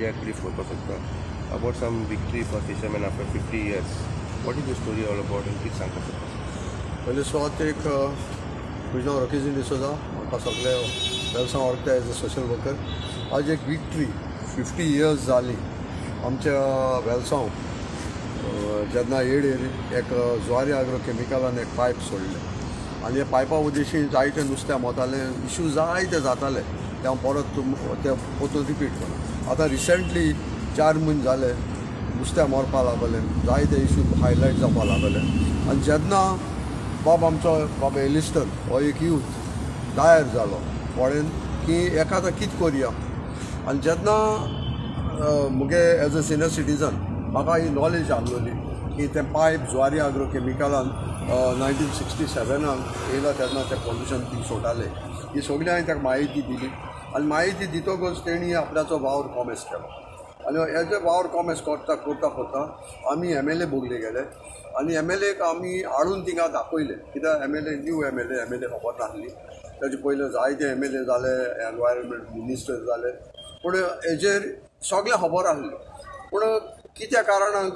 Media brief करपाक सोदता about some victory for fisherman after 50 years. What is the story all about आनी कितें सांगपाक सोदता? पयलीं सुवात एक म्हजें नांव रकीजी डिसोजा. म्हाका सगळे वेलसांव वळखता एज अ सोशल वर्कर. आज एक विक्ट्री 50 years जाली आमच्या वेलसांव जेन्ना येडेर एक ज्वारी आग्रो केमिकलान एक पायप सोडले आनी ह्या पायपा उद्देशी जायते नुस्तें मोतालें. इश्यू जायते जाताले ते हांव परत ते परतून रिपीट करना. आतां रिसंटली 4 म्हयने जाले नुस्तें मरपा लागलें, जायते इश्यू हायलायट जावपा लागले. आनी जेन्ना आमचो बाब एलिस्टन हो एक यूथ दायर जालो पळेन की एका आतां कितें करया. आनी जेन्ना मुगे एज अ सिनियर सिटीजन म्हाका ही नॉलेज आहलोली की ते पायप ज्वारी आग्रो केमिकलान 1967 येयला तेन्ना ते पोल्युशन ती सोडटाले. ही सगळी हांवें ताका म्हायती दिली आनी म्हायती दितकच तेणी आपल्याचो वावर कॉमेस केलो. आनी हेजे वावर कॉमेस करता करता करता आमी MLA बोगले गेले आनी MLAक आमी हाडून थिंगा दाखयले. कित्याक MLA न्यू MLA खबर नासली. तेजे पयले जायते MLA जाले, एनवायरमेंट मिनिस्टर जाले, पूण हेजेर सगळें खबर आसलें. पूण कित्या कारणान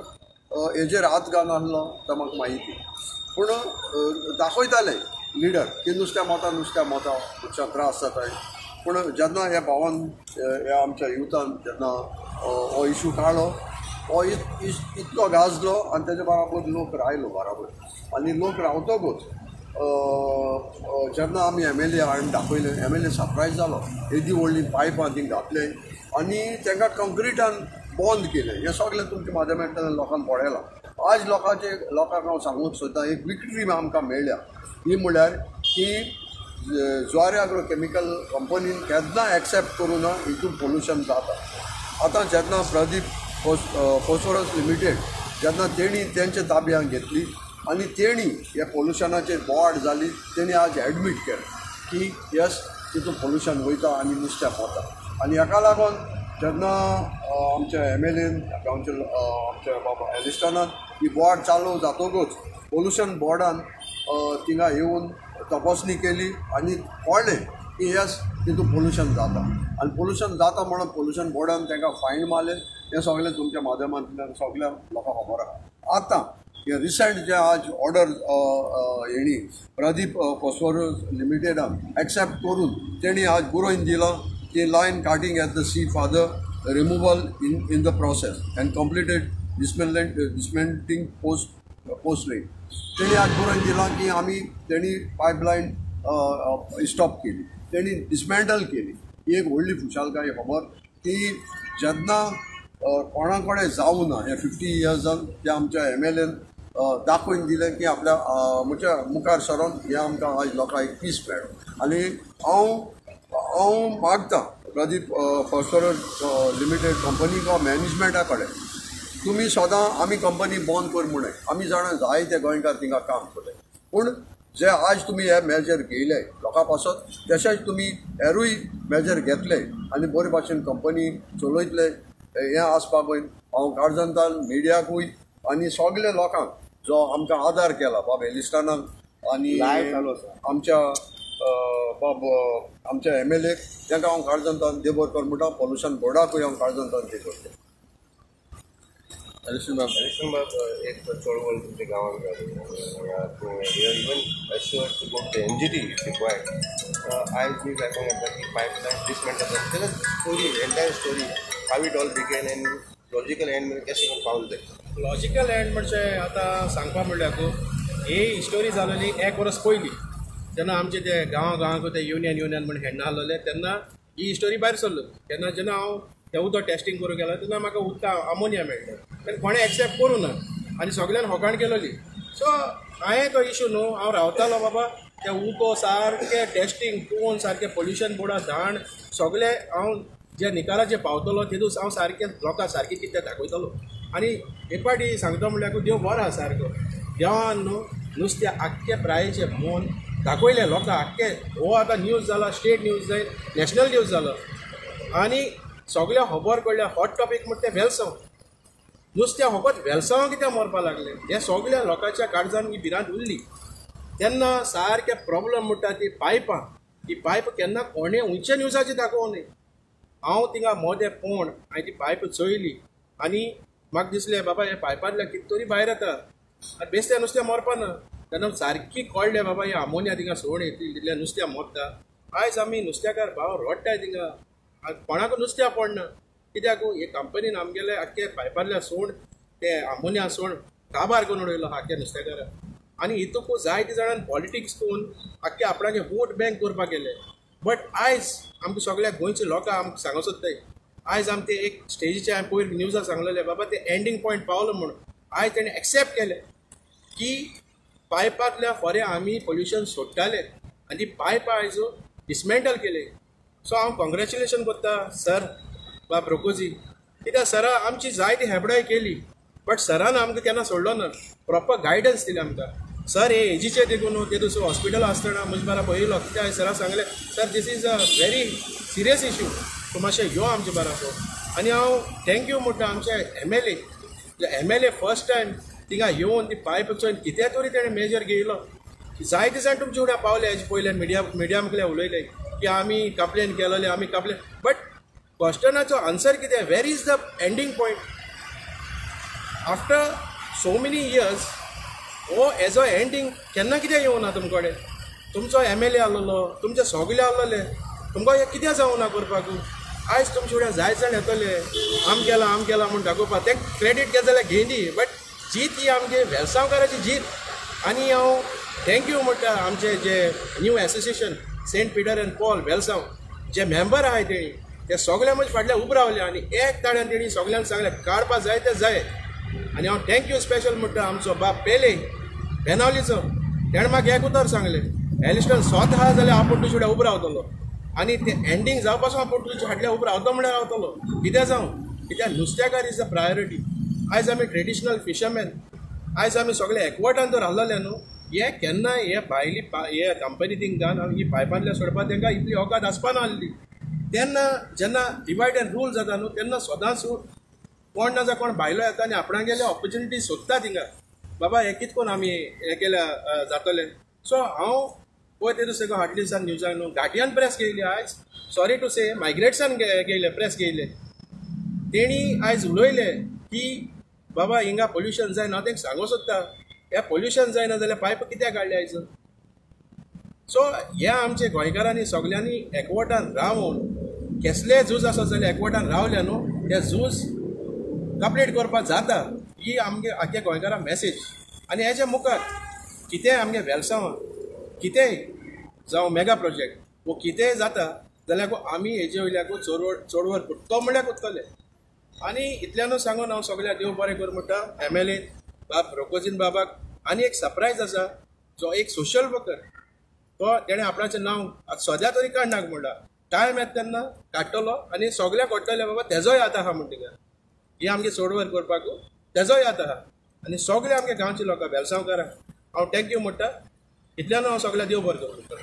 हेजेर हात घालनासलो तो म्हाका म्हायती. पूण दाखयताले लिडर की नुस्तें मोता खुबशा त्रास जाताय. पूण जेन्ना ह्या भावान ह्या आमच्या युथान जेन्ना हो इश्यू काडलो हो इतलो गाजलो आनी तेजे बराबर लोक रावलो बराबर. आनी लोक रावतकूच जेन्ना आमी MLA हाडून दाखयले MLA सरप्रायज जालो. येदी व्हडली पायपां थिंगा घातले आनी तांकां कंक्रिटान बंद केलें. हें सगळें तुमच्या माध्यमांतल्यान लोकांक पळयलां. आज लोकांक हांव सांगूंक सोदतां एक विक्ट्री आमकां मेळ्ळ्या. ही म्हळ्यार की ज्वारी आग्रो केमिकल कंपनीन केन्ना एक्सेप्ट करूं ना हितून पोल्युशन जाता. आतां जेन्ना प्रदीप फॉस्फरस लिमिटेड जेन्ना तेणी तेंच्या ताब्यांत घेतली आनी तेणी हे पोल्युशनाचेर बोवाड जाली तेणी आज एडमीट केलें की येस तितून पोल्युशन वयता आनी नुस्तें पोता. आनी हेका लागून जेन्ना आमच्या MLAन आमच्या बाबा एलिस्टनान ही बोवाड चालू जातकूच पोल्युशन बोर्डान थिंगा येवन तपासणी केली आनी कळ्ळें की येस तितून पोल्युशन जाता. आनी पोल्युशन जाता म्हणून पोल्युशन बोर्डान तांकां फायन मारलें. हें सगळें तुमच्या माध्यमांतल्यान सगळ्या लोकांक खबर आसा. आतां हे रिसंट जे आज ऑर्डर हेणी प्रदीप फॉस्फरस लिमिटेडान एक्सेप्ट करून तेणी आज बरोवन दिला की line cutting at the sea for the removal in the process and completed dismantling post rate. तेणी आज बरोवन दिला की आमी तेणी पायपलायन स्टॉप केली, तेणी डिसमेंटल केली. ही एक व्हडली खुशालकाय खबर की जेन्ना कोणा कडेन जावं ना हे 50 years ते आमच्या MLAन दाखोवन दिलें की आपल्या म्हज्या मुखार सरोन हें आमकां आज लोकांक एक पीस मेळ्ळो. आनी हांव मागतां प्रदीप फॉस्फरस लिमिटेड कंपनी किंवा मॅनेजमेंटा कडेन तुमी सदां आमी कंपनी बंद कर म्हणून आमी जाणा जायते गोंयकार थिंगा काम करले. पूण जे आज तुमी हे मेजर घेयले लोकां पासून तशेंच तुमी हेरूय मेजर घेतले आनी बरे भाशेन कंपनी चलयतले हें आसपाक जाय. हांव गार्जंतान मिडियाकूय आनी सगळे लोकांक जो आमकां आदार केला बाब एलिस्टनान आनी आमच्या आमच्या MLA तांकां हांव गार्जंतान देबर कर म्हणटा. पोल्युशन बोर्डाकूय हांव गार्जंतान ते करता. एलिस्टन बाब एक चळवळ तुमच्या गांवांत जाली. Even assured to go to NGT required. आयज न्यूज आयकूंक येता की पायपलायन डिसमेंटल जाता. तेन्ना story entire story how it all began and logical end म्हणजे कशें करून पावलें तें. लॉजिकल एंड म्हणजे आतां सांगपा म्हणल्यार ही स्टोरी जालेली 1 वर्स पयलीं जेन्ना आमचे ते गांवांक ते युनियन म्हण खेळना आहलोले तेन्ना ही स्टोरी भायर सरलो. तेन्ना जेन्ना हांव तें उदक टेस्टींग करूंक गेलो तेन्ना म्हाका उदका आमोनिया मेळ्ळें. तेन्ना कोणें एक्सेप्ट करूं ना आनी सगळ्यान होकाण केलोली. सो हांवें तो इश्यू न्हू हांव रावतालो बाबा ते उदो सारकें टेस्टींग करून सारकें पोल्युशन बोर्डा धाण सगळें हांव जे निकालाचेर पावतलो तेदूस हांव सारकें लोकांक सारकें कितें दाखयतलो. आनी हे पाटी सांगता म्हणल्यार देव बरो आसा सारको. देवान न्हू नुस्तें आख्खे प्रायेचे मोन दाखयलें लोकांक आख्खे. हो आतां न्यूज जाला, स्टेट न्यूज जाय, नॅशनल न्यूज जालो आनी सगळे खबर कळ्ळें. हॉट टॉपीक म्हणटा तें वेलसांव. नुस्तें फकत वेलसांव कित्याक मरपा लागलें हें सगळ्या लोकांच्या काळजान ही भिरांत उरली. तेन्ना सारकें प्रॉब्लम म्हणटा ती पायपां. ही पायप केन्ना कोणें उंचे न्यूजाचेर दाखोवं न्ही. हांव थिंगा मोदें पोण हांवें ती पायप चोयली आनी म्हाका दिसलें बाबा हे पायपांतल्यान कितें तरी भायर येता आनी बेश्टें नुस्तें मरपा ना तेन्ना सारकी कळ्ळें बाबा हे आमोनिया थिंगा सोडून येतलें नुस्त्या मरता आयज आमी नुस्त्याकार भाव रोडटाय थिंगा कोणाक नुस्त्या पडना कित्याक हे कंपनीन आमगेले आख्खे पायपांतल्यान सोड ते आमोनिया सोड काबार करून उडयलो आख्या नुस्तेकाराक आनी हितूंक जायते जाणांनी पॉलिटिक्स करून आख्खे आपणागे वोट बँक करपाक गेले बट आयज आमकां सगळ्या गोंयच्या लोकांक आमकां सांगूं सोदताय आयज आमी ते एक स्टेजीचेर हांवें पयर न्यूजार सांगलेले बाबा ते एंडींग पॉयंट पावलो म्हणून आयज तेणें एक्सेप्ट केलें की पायपांतल्या फॉरें आमी पोल्युशन सोडटाले आनी ती पायपां आयज डिसमेंटल केले सो हांव कॉंग्रेच्युलेशन करता सर बा ब्रोकोजी कित्याक सरा आमची जायती हेबडाय केली बट सरान आमकां केन्ना सोडलो ना प्रॉपर गायडन्स दिली आमकां सर हे एजीचे देखून ते दुसरें हॉस्पिटल आसतना म्हजे बारा पळयलो कित्याक सरा सांगलें sir this is a very serious issue तूं मातशें यो आमचे बाराको आनी हांव थँक्यू म्हणटा आमच्या M L A first time थिंगा येवन ती पायप चोयन कितें तरी तेणें मेजर घेयलो जायते जाण तुमचे फुड्यान पावले हेजे पयले मिडिया मुखल्या उलयले की आमी कंप्लेन केलोले आमी कंप्लेन बट क्वेश्चनाचो आन्सर कितें where is the ending point after so many years हो एज अ एंडींग केन्ना कितें येवना तुमचे कडेन तुमचो एम.एल.ए. आहलोलो तुमचे सगळे आहलोले तुमकां हे कितें जावना करपाक आयज तुमचे फुड्यान जायत जाण येतले आम केला म्हूण दाखोवपाक ते क्रेडीट घे जाल्यार घेयनी बट जीत ही आमगे वेलसांवकाराची जीत आनी हांव थँक्यू म्हणटा आमचे जे न्यू एसोसिएशन सेंट पिटर एंड पॉल वेलसांव जे मेंबर आहाय तेणी ते सगळे म्हजे फाटल्यान उबे रावले आनी एक ताळ्यान तेणी सगळ्यांक सांगलें काडपा जाय ते जाय आनी हांव थँक्यू स्पेशल म्हणटा आमचो बाप पेले बेनावलीचो तेणें म्हाका एक उतर सांगलें एलिस्टन स्वत आहा जाल्यार हांव पोर्टुगीज फुड्यान उबो रावतलो आनी ते एंडींग जावपा पासून हांव पोर्टुगीज फाटल्यान उबो रावतो म्हणल्यार रावतलो कितें जावं कित्याक नुस्तेकार इज द प्रायोरिटी आयज आमी ट्रेडिशनल फिशरमॅन आयज आमी सगळे एकवटान जर रावलेले न्हू हे केन्ना हे भायली हे कंपनी थिंगा ही पायपांतल्यान सोडपाक तांकां इतली औकात आसपाना आसली तेन्ना जेन्ना डिवायड एंड रूल जाता न्हू तेन्ना सदांच कोण ना जाल्यार कोण भायलो येता आनी आपणाक गेले ऑपॉर्च्युनिटी सोदता थिंगा बाबा हे कितें कोन्न आमी हें केल्या जातलें सो हांव पळय ते दुसरे हाटली दिसान न्यूजान न्हू गार्डियन प्रेस घेयली आयज सॉरी टू से मायग्रेट्सान घेयले प्रेस घेयले तेणी आयज उलयले की बाबा हिंगा पोल्युशन जायना हांव तांकां सांगूं सोदता हे पोल्युशन जायना जाल्यार पायप कित्याक काडले आयज सो हे आमचे गोंयकारांनी सगळ्यांनी एकवटान रावन कसलेय झूज आसत जाल्यार एकवटान रावले न्हू ते झूज कंप्लीट करपाक जाता ही आमगे आख्या गोंयकारांक मेसेज आनी हेच्या मुखार कितेंय आमगे वेलसांवां कितेंय जावं मेगा प्रोजेक्ट वो कितेंय जाता जाल्यार आमी हेजे वयल्याकू चोडवर तो म्हणल्यार उरतले आनी इतल्यानूच सांगून हांव सगळ्याक देव बरें कर म्हणटा एम.एल.ए. बाब रोकोजीन बाबाक आनी एक सरप्रायज आसा जो एक सोशल वर्कर तो तेणें आपणाचें नांव सद्या तरी काडनाक म्हणटा टायम येता तेन्ना काडटलो आनी सगळ्याक कोट्टले बाबा तेजोय याद आहा म्हणटा ही आमगे चोडवर करपाक तेजोय याद आहा आनी सगळे आमगे गांवचे लोकां वेलसांवकारांक हांव थँक्यू म्हणटा इतल्यान हांव सगळ्या देव बरें कर म्हणटा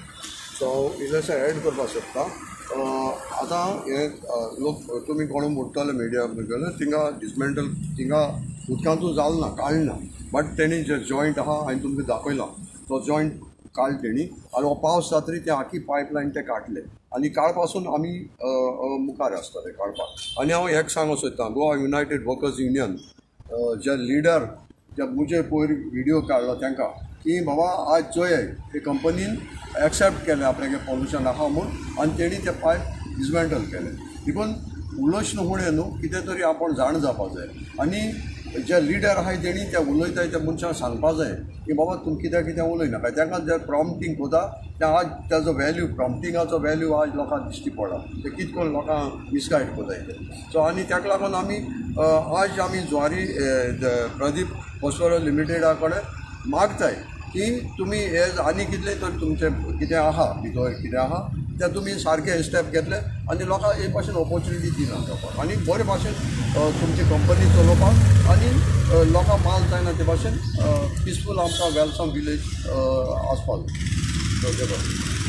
सो इल्लेशें एड करपाक सोदता आतां हे लोक तुमी कोण म्हणटले मिडिया गेले थिंगा डिसमेंटल थिंगा उदकांतूय जाल ना काडना बट तेणी जे जॉयंट आहा हांवें तुमकां दाखयला तो जॉयंट काड तेणी आनी हो पावस जातरी ते आखी पायपलायन ते काडले आनी काळ पासून आमी मुखार आसतले काडपाक आनी हांव एक सांगूंक सोदतां गोवा युनायटेड वर्कर्स युनियन जे लिडर जे मुजे पयर व्हिडिओ काडलो तांकां की बाबा आज चोय ते कंपनीन एक्सेप्ट केलें आपल्यागे पॉल्युशन आहा म्हूण आनी तेणी ते पायप डिसमेंटल केले देखून उलोवच न्हू फुडें न्हू कितें तरी आपण जाण जावपाक जाय आनी जे लिडर आहाय तेणी ते उलयताय त्या मनशांक सांगपाक जाय की बाबा तुमी कित्याक कितें उलयनाका तांकां जे प्रॉम्प्टींग कोता ते आज तेजो वॅल्यू प्रॉम्प्टिंगाचो वॅल्यू आज लोकांक दिश्टी पडला ते कितें करून लोकांक मिसगायड कोताय ते सो आनी ताका लागून आमी आज आमी ज्वारी प्रदीप फॉस्फरस लिमिटेडा कडेन मागताय की तुमी हे आनी कितले तर तुमचें कितें आहा भितर कितें आहा तें तुमी सारकें स्टेप घेतले आनी लोकांक हे भाशेन ऑपॉर्च्युनिटी दिना जावपाक आनी बरे भाशेन तुमची कंपनी चलोवपाक आनी लोकांक माल जायना ते भाशेन पिसफूल आमकां वेलसांव विलेज आसपाक जाय